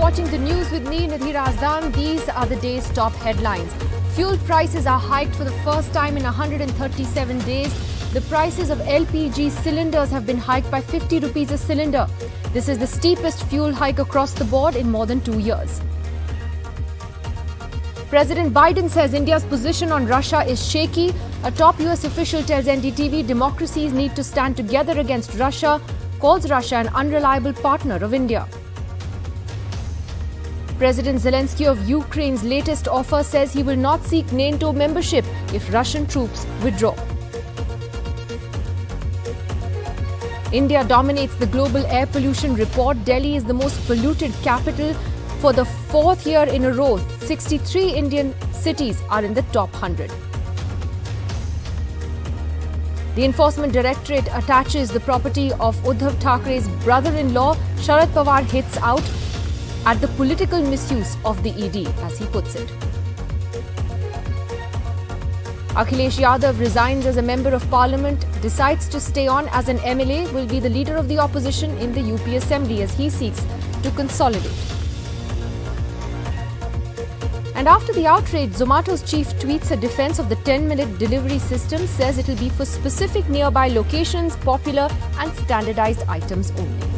watching the news with me, Nadhir Azdan. These are the day's top headlines. Fuel prices are hiked for the first time in 137 days. The prices of LPG cylinders have been hiked by 50 rupees a cylinder. This is the steepest fuel hike across the board in more than 2 years. President Biden says India's position on Russia is shaky. A top US official tells NDTV democracies need to stand together against Russia, calls Russia an unreliable partner of India. President Zelensky of Ukraine's latest offer says he will not seek NATO membership if Russian troops withdraw. India dominates the global air pollution report. Delhi is the most polluted capital for the fourth year in a row. 63 Indian cities are in the top 100. The Enforcement Directorate attaches the property of Uddhav Thackeray's brother-in-law. Sharad Pawar hits out at the political misuse of the ED, as he puts it. Akhilesh Yadav resigns as a member of parliament, decides to stay on as an MLA, will be the leader of the opposition in the UP Assembly as he seeks to consolidate. And after the outrage, Zomato's chief tweets a defense of the 10-minute delivery system, says it will be for specific nearby locations, popular and standardized items only.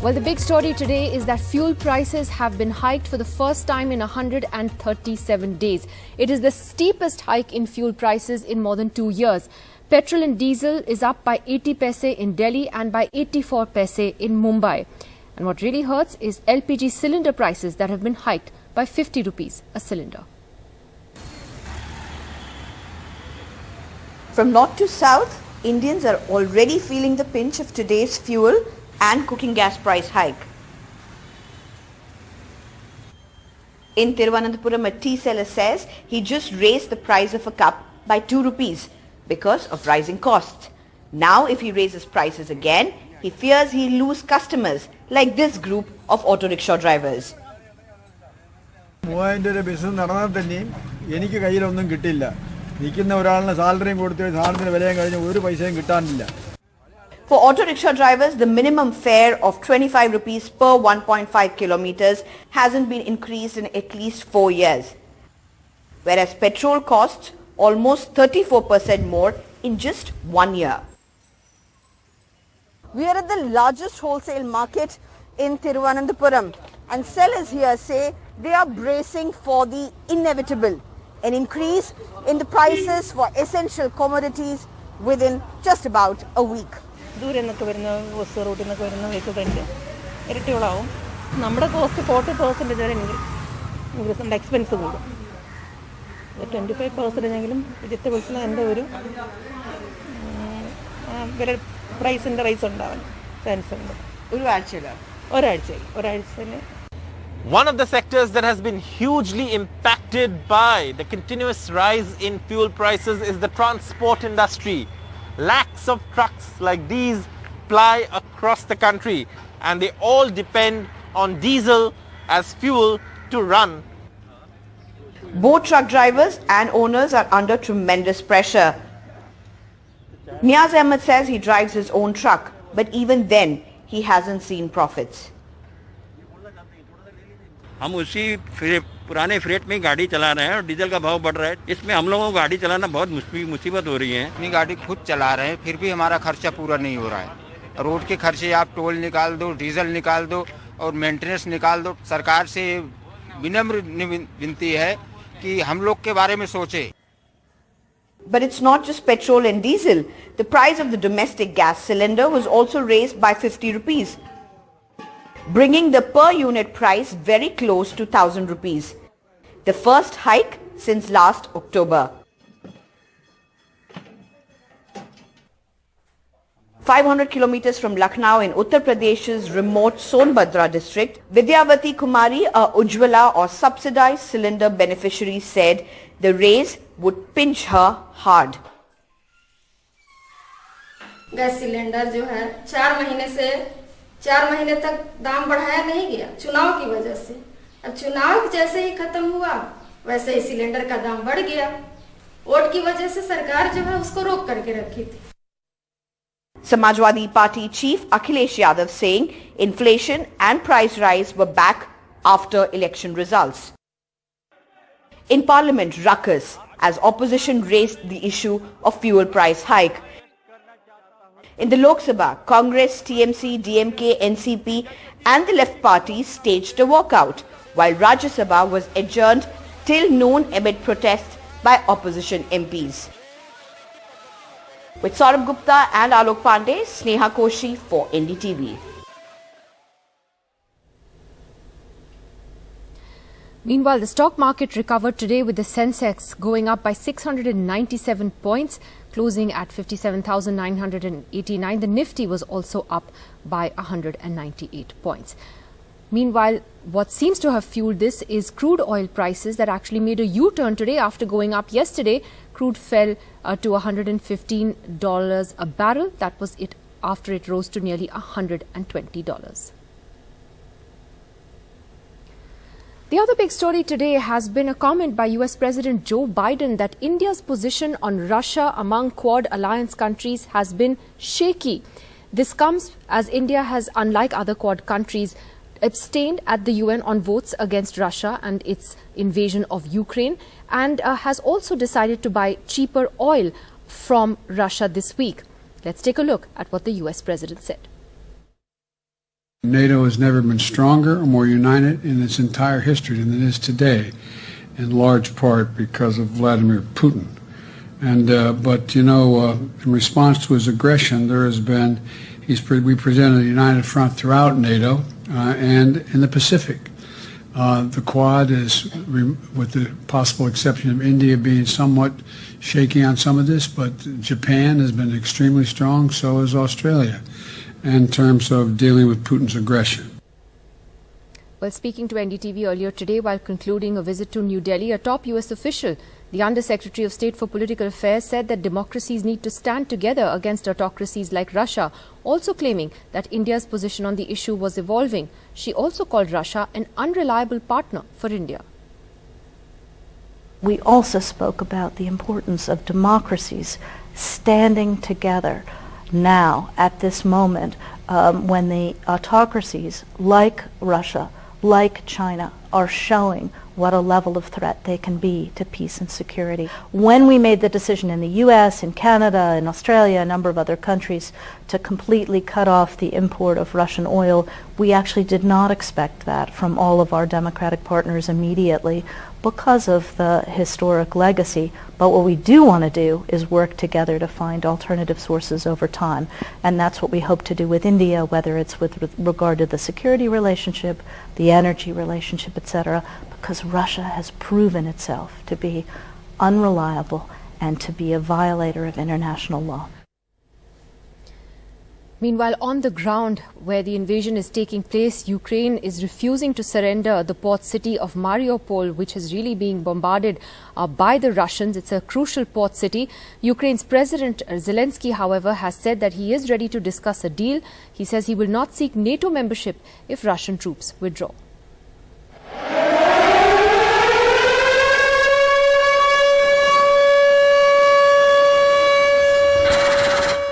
Well, the big story today is that fuel prices have been hiked for the first time in 137 days. It is the steepest hike in fuel prices in more than 2 years. Petrol and diesel is up by 80 paise in Delhi and by 84 paise in Mumbai. And what really hurts is LPG cylinder prices that have been hiked by 50 rupees a cylinder. From north to south, Indians are already feeling the pinch of today's fuel and cooking gas price hike. In Thiruvananthapuram, a tea seller says he just raised the price of a cup by 2 rupees because of rising costs. Now if he raises prices again, he fears he'll lose customers like this group of auto rickshaw drivers. For auto rickshaw drivers, the minimum fare of 25 rupees per 1.5 kilometers hasn't been increased in at least 4 years, whereas petrol costs almost 34% more in just 1 year. We are at the largest wholesale market in Thiruvananthapuram, and sellers here say they are bracing for the inevitable, an increase in the prices for essential commodities within just about a week. ദൂരെ നിന്നൊക്കെ വരുന്ന bus റൂട്ടിൽ നിന്നൊക്കെ വരുന്ന vehicle rent ഇരട്ടിയോളാവും. നമ്മുടെ cost 40% വരെ increase expense കൂടും. 25% എങ്കിലും വെജിറ്റബിൾസിന് എൻ്റെ ഒരു വില പ്രൈസിൻ്റെ റൈസ് ഉണ്ടാവാൻ ചാൻസ് ഉണ്ട്. ഒരാഴ്ചയിൽ One of the sectors that has been hugely impacted by the continuous rise in fuel prices is the transport industry. Lakhs of trucks like these ply across the country and they all depend on diesel as fuel to run. Both truck drivers and owners are under tremendous pressure. Niaz Ahmed says he drives his own truck, but even then he hasn't seen profits. हम उसी पुराने freight में गाड़ी चला रहे हैं और diesel का भाव बढ़ रहा है. इसमें हम लोगों को गाड़ी चलाना बहुत मुसीबत हो रही है. अपनी गाड़ी खुद चला रहे हैं, फिर भी हमारा खर्चा पूरा नहीं हो रहा है. रोड के खर्चे आप टोल निकाल दो, डीजल निकाल दो और मेंटेनेंस निकाल दो. सरकार से विनम्र विनती है कि हम लोग के बारे में सोचे. But it's not just petrol and diesel. The price of the domestic gas cylinder was also raised by 50 rupees, bringing the per unit price very close to 1000 rupees, the first hike since last October. 500 kilometers from Lucknow in Uttar Pradesh's remote Sonbhadra district, Vidyavati Kumari, a Ujjwala or subsidized cylinder beneficiary, said the raise would pinch her hard. Gas cylinder जो है 4 महीने तक दाम बढ़ाया नहीं गया चुनाव की वजह से. अब चुनाव जैसे ही खत्म हुआ वैसे ही सिलेंडर का दाम बढ़ गया. वोट की वजह से सरकार जो है उसको रोक करके रखी थी. Samajwadi Party Chief Akhilesh Yadav saying inflation and price rise were back after election results. In Parliament, ruckus as opposition raised the issue of fuel price hike. In the Lok Sabha, Congress, TMC, DMK, NCP and the left parties staged a walkout, while Rajya Sabha was adjourned till noon amid protests by opposition MPs. With Saurabh Gupta and Alok Pandey, Sneha Koshi for NDTV. Meanwhile, the stock market recovered today with the Sensex going up by 697 points, closing at 57,989. The Nifty was also up by 198 points. Meanwhile, what seems to have fueled this is crude oil prices that actually made a U-turn today after going up yesterday. Crude fell to $115 a barrel. That was it after it rose to nearly $120. The other big story today has been a comment by US President Joe Biden that India's position on Russia among Quad alliance countries has been shaky. This comes as India has, unlike other Quad countries, abstained at the UN on votes against Russia and its invasion of Ukraine, and has also decided to buy cheaper oil from Russia this week. Let's take a look at what the US President said. NATO has never been stronger or more united in its entire history than it is today, in large part because of Vladimir Putin. But in response to his aggression, there has been, we presented a united front throughout NATO and in the Pacific. The Quad is, with the possible exception of India being somewhat shaky on some of this, but Japan has been extremely strong, so has Australia, in terms of dealing with Putin's aggression. Well, speaking to NDTV earlier today while concluding a visit to New Delhi, a top US official, the Under-Secretary of State for Political Affairs, said that democracies need to stand together against autocracies like Russia, also claiming that India's position on the issue was evolving. She also called Russia an unreliable partner for India. We also spoke about the importance of democracies standing together now, at this moment, when the autocracies like Russia, like China, are showing what a level of threat they can be to peace and security. When we made the decision in the US, in Canada, in Australia, a number of other countries, to completely cut off the import of Russian oil, we actually did not expect that from all of our democratic partners immediately because of the historic legacy. But what we do want to do is work together to find alternative sources over time. And that's what we hope to do with India, whether it's with regard to the security relationship, the energy relationship, etc., because Russia has proven itself to be unreliable and to be a violator of international law. Meanwhile, on the ground where the invasion is taking place, Ukraine is refusing to surrender the port city of Mariupol, which is really being bombarded by the Russians. It's a crucial port city. Ukraine's President Zelensky, however, has said that he is ready to discuss a deal. He says he will not seek NATO membership if Russian troops withdraw.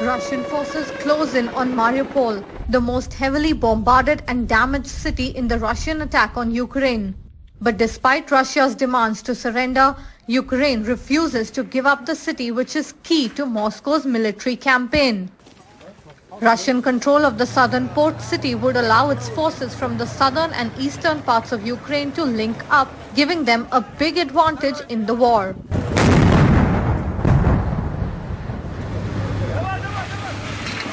Russian forces close in on Mariupol, the most heavily bombarded and damaged city in the Russian attack on Ukraine. But despite Russia's demands to surrender, Ukraine refuses to give up the city, which is key to Moscow's military campaign. Russian control of the southern port city would allow its forces from the southern and eastern parts of Ukraine to link up, giving them a big advantage in the war.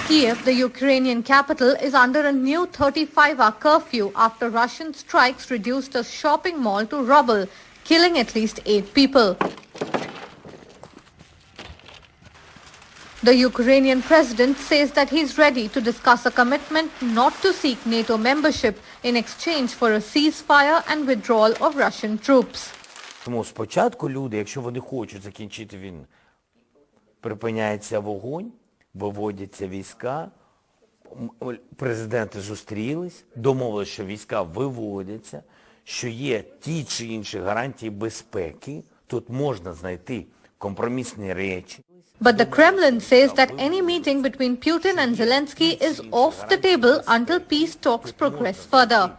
Kiev, the Ukrainian capital, is under a new 35-hour curfew after Russian strikes reduced a shopping mall to rubble, killing at least 8 people. The Ukrainian president says that he is ready to discuss a commitment not to seek NATO membership in exchange for a ceasefire and withdrawal of Russian troops. Тому спочатку люди, якщо вони хочуть закінчити війну, припиняється вогонь, виводяться війська, президенти зустрілись, домовилися, що війська виводяться, що є ті чи інші гарантії безпеки, тут можна знайти компромісні речі. But the Kremlin says that any meeting between Putin and Zelensky is off the table until peace talks progress further.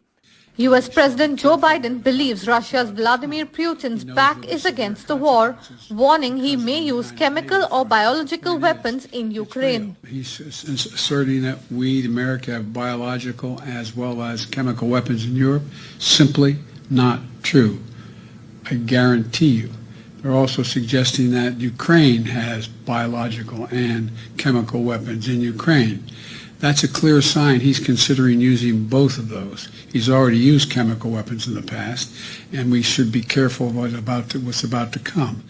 US President Joe Biden believes Russia's Vladimir Putin's back is against the war, warning he may use chemical or biological weapons in Ukraine. He's asserting that we, America, have biological as well as chemical weapons in Europe. Simply not true. I guarantee you. They're also suggesting that Ukraine has biological and chemical weapons in Ukraine. That's a clear sign he's considering using both of those. He's already used chemical weapons in the past, and we should be careful what's about to come.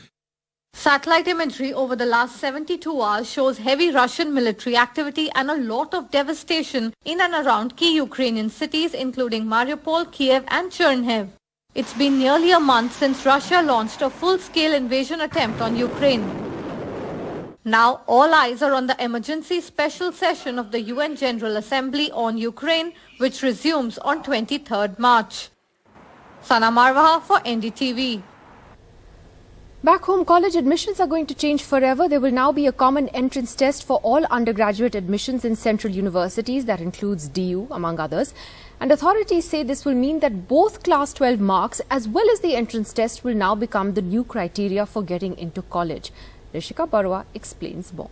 Satellite imagery over the last 72 hours shows heavy Russian military activity and a lot of devastation in and around key Ukrainian cities including Mariupol, Kiev and Chernihiv. It's been nearly a month since Russia launched a full-scale invasion attempt on Ukraine. Now all eyes are on the emergency special session of the UN General Assembly on Ukraine, which resumes on 23rd March. Sana Marwaha for NDTV. Back home, college admissions are going to change forever. There will now be a common entrance test for all undergraduate admissions in central universities. That includes DU, among others. And authorities say this will mean that both Class 12 marks as well as the entrance test will now become the new criteria for getting into college. Rishika Barua explains more.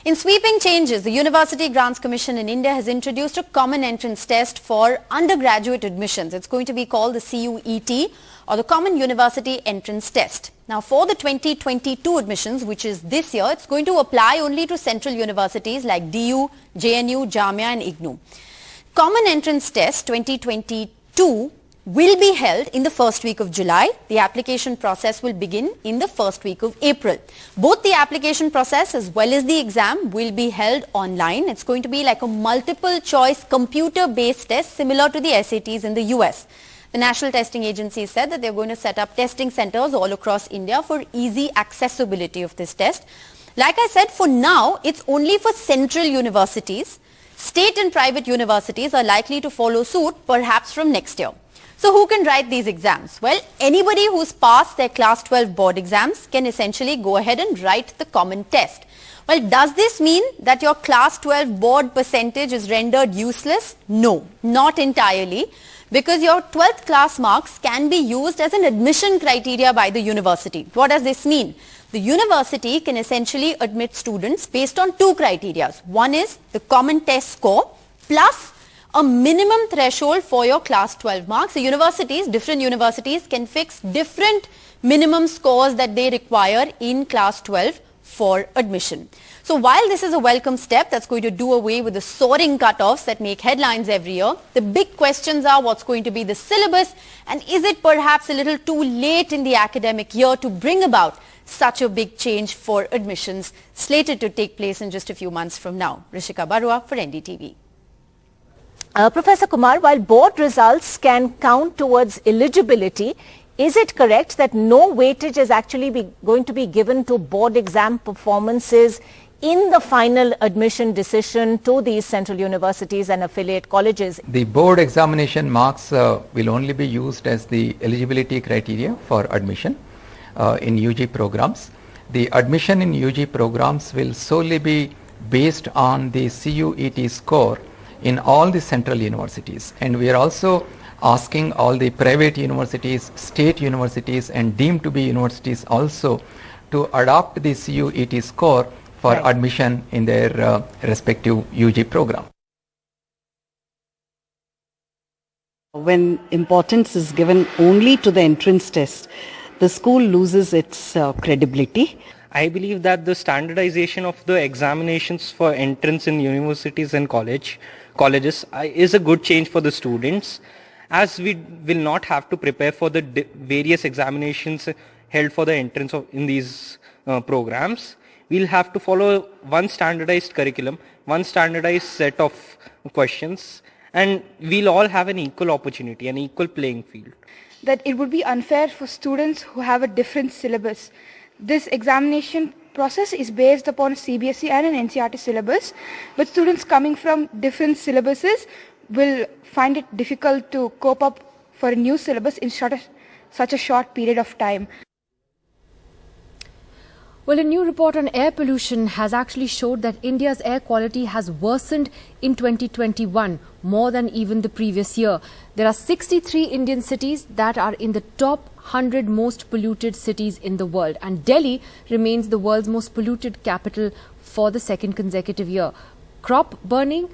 In sweeping changes, the University Grants Commission in India has introduced a common entrance test for undergraduate admissions. It's going to be called the CUET, or the Common University Entrance Test. Now for the 2022 admissions, which is this year, it's going to apply only to central universities like DU, JNU, Jamia and IGNOU. Common Entrance Test 2022 will be held in the first week of July. The application process will begin in the first week of April. Both the application process as well as the exam will be held online. It's going to be like a multiple choice computer-based test similar to the SATs in the US. The National Testing Agency said that they're going to set up testing centers all across India for easy accessibility of this test. Like I said, for now, it's only for central universities. State and private universities are likely to follow suit perhaps from next year. So who can write these exams? Well, anybody who's passed their Class 12 board exams can essentially go ahead and write the common test. Well, does this mean that your Class 12 board percentage is rendered useless? No, not entirely, because your 12th class marks can be used as an admission criteria by the university. What does this mean? The university can essentially admit students based on two criteria. One is the common test score plus a minimum threshold for your Class 12 marks. The universities, different universities can fix different minimum scores that they require in Class 12 for admission. So while this is a welcome step that's going to do away with the soaring cutoffs that make headlines every year, the big questions are what's going to be the syllabus and is it perhaps a little too late in the academic year to bring about such a big change for admissions slated to take place in just a few months from now. Rishika Barua for NDTV. Professor Kumar, while board results can count towards eligibility, is it correct that no weightage is actually going to be given to board exam performances in the final admission decision to these central universities and affiliate colleges? The board examination marks will only be used as the eligibility criteria for admission in UG programs. The admission in UG programs will solely be based on the CUET score in all the central universities, and we are also asking all the private universities, state universities and deemed to be universities also to adopt the CUET score for admission in their respective UG program. When importance is given only to the entrance test, the school loses its credibility. I believe that the standardization of the examinations for entrance in universities and colleges is a good change for the students, as we will not have to prepare for the various examinations held for the entrance in these programs. We'll have to follow one standardized curriculum, one standardized set of questions, and we'll all have an equal opportunity, an equal playing field. That it would be unfair for students who have a different syllabus. This examination process is based upon CBSE and an NCERT syllabus, but students coming from different syllabuses will find it difficult to cope up for a new syllabus in such a short period of time. Well, a new report on air pollution has actually showed that India's air quality has worsened in 2021 more than even the previous year. There are 63 Indian cities that are in the top 100 most polluted cities in the world, and Delhi remains the world's most polluted capital for the second consecutive year. Crop burning,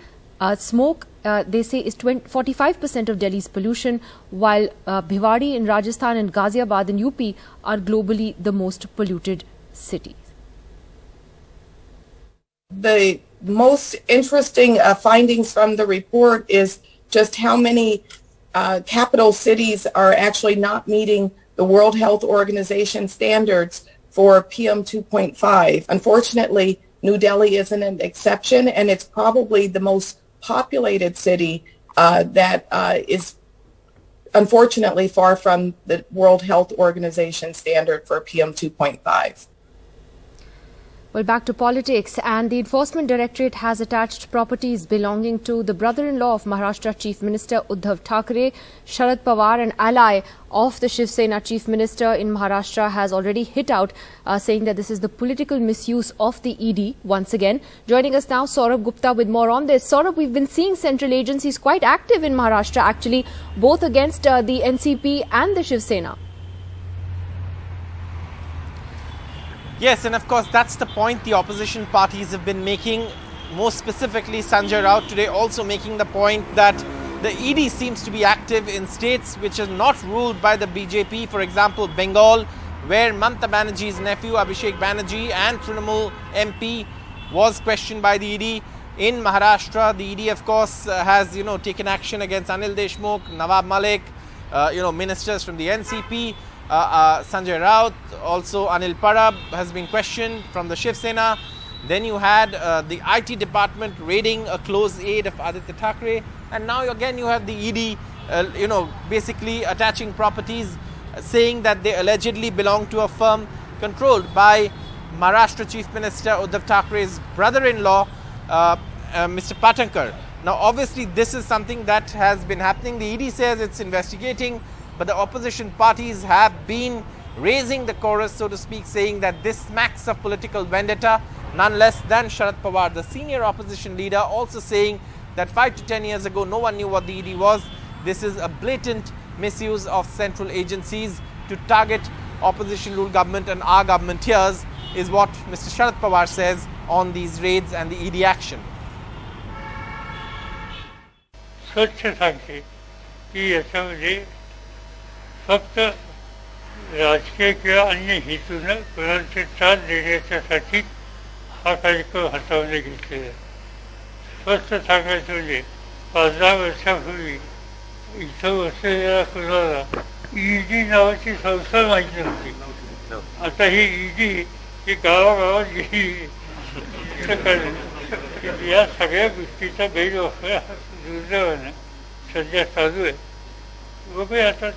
smoke, they say is 45% of Delhi's pollution, while Bhiwadi in Rajasthan and Ghaziabad in UP are globally the most polluted cities. The most interesting findings from the report is just how many capital cities are actually not meeting the World Health Organization standards for PM 2.5. Unfortunately, New Delhi isn't an exception, and it's probably the most populated city that is unfortunately far from the World Health Organization standard for PM 2.5. Well, back to politics, and the Enforcement Directorate has attached properties belonging to the brother-in-law of Maharashtra Chief Minister Uddhav Thackeray. Sharad Pawar, an ally of the Shiv Sena Chief Minister in Maharashtra, has already hit out, saying that this is the political misuse of the ED once again. Joining us now, Saurabh Gupta with more on this. Saurabh, we've been seeing central agencies quite active in Maharashtra, actually, both against the NCP and the Shiv Sena. Yes, and of course that's the point the opposition parties have been making. Most specifically, Sanjay Raut today also making the point that the ED seems to be active in states which are not ruled by the BJP. For example, Bengal, where Mamata Banerjee's nephew Abhishek Banerjee and Trinamool MP was questioned by the ED. In Maharashtra, the ED of course has taken action against Anil Deshmukh, Nawab Malik, ministers from the NCP. Sanjay Raut, also Anil Parab has been questioned from the Shiv Sena. Then you had the IT department raiding a close aide of Aditya Thackeray, and now again you have the ED, basically attaching properties, saying that they allegedly belong to a firm controlled by Maharashtra Chief Minister Uddhav Thackeray's brother-in-law, Mr. Patankar. Now, obviously, this is something that has been happening. The ED says it's investigating, but the opposition parties have been raising the chorus, so to speak, saying that this smacks of political vendetta, none less than Sharad Pawar, the senior opposition leader, also saying that 5 to 10 years ago, no one knew what the ED was. This is a blatant misuse of central agencies to target opposition-ruled government, and our government here is what Mr. Sharad Pawar says on these raids and the ED action. फक्त राजकीय किंवा अन्य हेतूने कोणाचे त्रास देण्यासाठी हा कार्यक्रम हातामध्ये घेतलेला आहे. स्पष्ट सांगायचं म्हणजे 5-10 वर्षापूर्वी इथं बसलेल्या कुणाला ईडी नावाची संस्था माहिती नव्हती. आता ही ईडी ही गावागावात गेली. या सगळ्या गोष्टीचा गैरवापर दुर्दैवाने सध्या चालू आहे. बघूया आता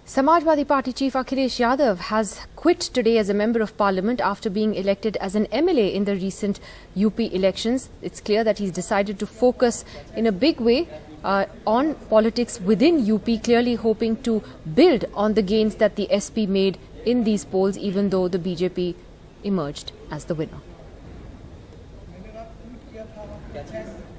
Samajwadi Party Chief Akhilesh Yadav has quit today as a member of parliament after being elected as an MLA in the recent UP elections. It's clear that he's decided to focus in a big way on politics within UP, clearly hoping to build on the gains that the SP made in these polls, even though the BJP emerged as the winner.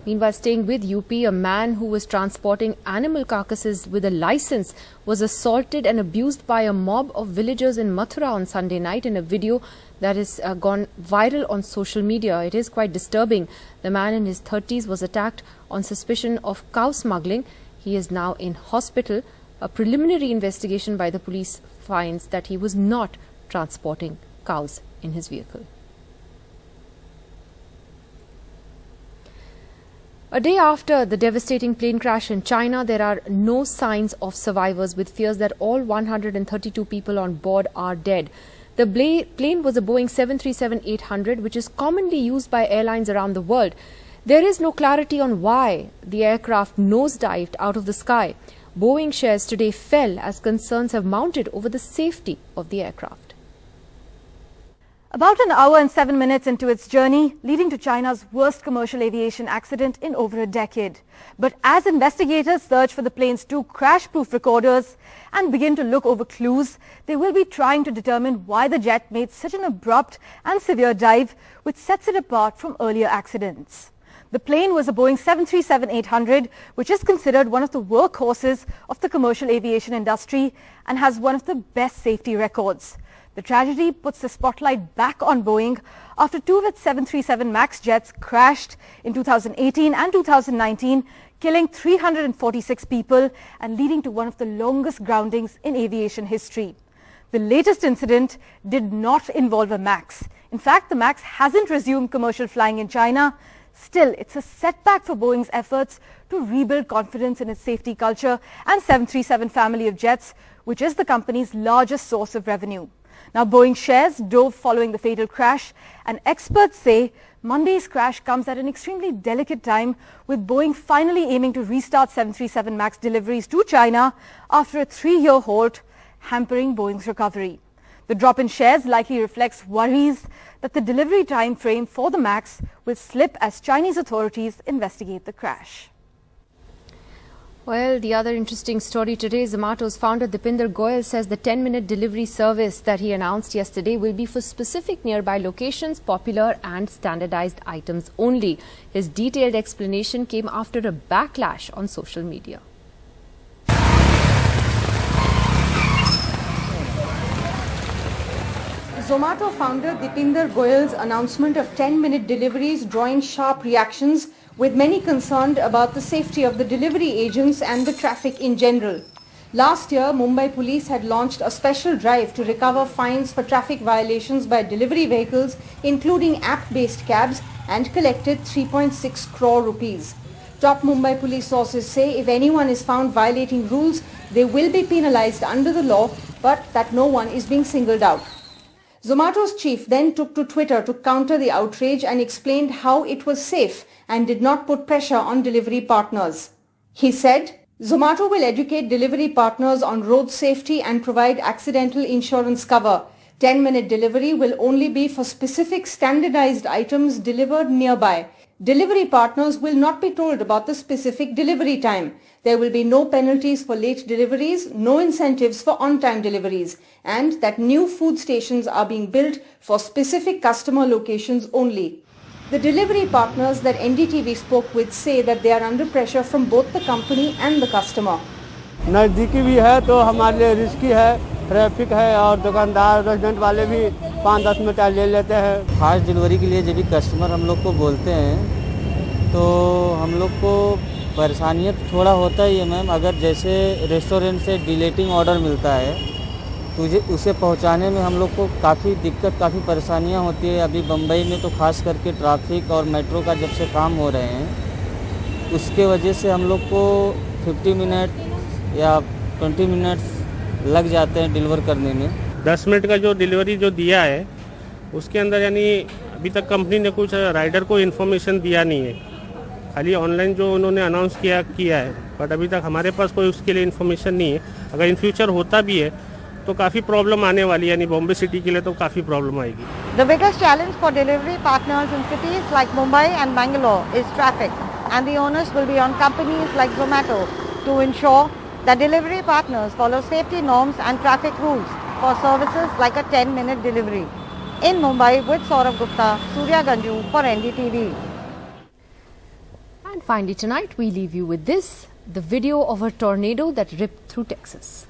Meanwhile, staying with UP, a man who was transporting animal carcasses with a license was assaulted and abused by a mob of villagers in Mathura on Sunday night in a video that has gone viral on social media. It is quite disturbing. The man in his 30s was attacked on suspicion of cow smuggling. He is now in hospital. A preliminary investigation by the police finds that he was not transporting cows in his vehicle. A day after the devastating plane crash in China, there are no signs of survivors, with fears that all 132 people on board are dead. The plane was a Boeing 737-800, which is commonly used by airlines around the world. There is no clarity on why the aircraft nosedived out of the sky. Boeing shares today fell as concerns have mounted over the safety of the aircraft. About an hour and 7 minutes into its journey, leading to China's worst commercial aviation accident in over a decade. But as investigators search for the plane's 2 crash-proof recorders and begin to look over clues, they will be trying to determine why the jet made such an abrupt and severe dive, which sets it apart from earlier accidents. The plane was a Boeing 737-800, which is considered one of the workhorses of the commercial aviation industry and has one of the best safety records. The tragedy puts the spotlight back on Boeing after 2 of its 737 MAX jets crashed in 2018 and 2019, killing 346 people and leading to one of the longest groundings in aviation history. The latest incident did not involve a MAX. In fact, the MAX hasn't resumed commercial flying in China. Still, it's a setback for Boeing's efforts to rebuild confidence in its safety culture and 737 family of jets, which is the company's largest source of revenue. Now, Boeing shares dove following the fatal crash, and experts say Monday's crash comes at an extremely delicate time, with Boeing finally aiming to restart 737 MAX deliveries to China after a 3-year halt, hampering Boeing's recovery. The drop in shares likely reflects worries that the delivery time frame for the MAX will slip as Chinese authorities investigate the crash. Well, the other interesting story today, Zomato's founder Deepinder Goyal says the 10-minute delivery service that he announced yesterday will be for specific nearby locations, popular and standardized items only. His detailed explanation came after a backlash on social media. Zomato founder Deepinder Goyal's announcement of 10-minute deliveries drawing sharp reactions, with many concerned about the safety of the delivery agents and the traffic in general. Last year, Mumbai police had launched a special drive to recover fines for traffic violations by delivery vehicles, including app-based cabs, and collected 3.6 crore rupees. Top Mumbai police sources say if anyone is found violating rules, they will be penalized under the law, but that no one is being singled out. Zomato's chief then took to Twitter to counter the outrage and explained how it was safe and did not put pressure on delivery partners. He said, Zomato will educate delivery partners on road safety and provide accidental insurance cover. 10-minute delivery will only be for specific standardized items delivered nearby. Delivery partners will not be told about the specific delivery time. There will be no penalties for late deliveries, no incentives for on-time deliveries, and that new food stations are being built for specific customer locations only. The delivery partners that NDTV spoke with say that they are under pressure from both the company and the customer. नज़दीकी भी है तो हमारे लिए risky है, traffic है और दुकानदार रेजिडेंट वाले भी 5-10 मिनट ले लेते हैं। फास्ट डिलीवरी के लिए जब भी कस्टमर हम लोग को बोलते हैं तो हम लोग को परेशानियाँ थोड़ा होता ही है मैम। अगर जैसे रेस्टोरेंट से डिलेटिंग ऑर्डर मिलता है तो उसे पहुंचाने में हम लोग को काफ़ी दिक्कत, काफ़ी परेशानियां होती है। अभी बम्बई में तो खास करके ट्रैफिक और मेट्रो का जब से काम हो रहे हैं उसके वजह से हम लोग को 50 मिनट या 20 मिनट्स लग जाते हैं डिलीवर करने में। 10 मिनट का जो डिलीवरी जो दिया है उसके अंदर यानी अभी तक कंपनी ने कुछ राइडर को इन्फॉर्मेशन दिया नहीं है, खाली ऑनलाइन जो उन्होंने अनाउंस किया है, बट अभी तक हमारे पास कोई उसके लिए इन्फॉर्मेशन नहीं है। अगर इन फ्यूचर होता भी है तो काफ़ी प्रॉब्लम आने वाली है, यानी बॉम्बे सिटी के लिए तो काफ़ी प्रॉब्लम आएगी। The biggest challenge for delivery partners in cities like Mumbai and Bangalore is traffic, and the onus will be on companies like Zomato to ensure that delivery partners follow safety norms and traffic rules for services like a 10-minute delivery. In Mumbai with Saurabh Gupta, Surya Ganju for NDTV. And finally tonight we leave you with this, the video of a tornado that ripped through Texas.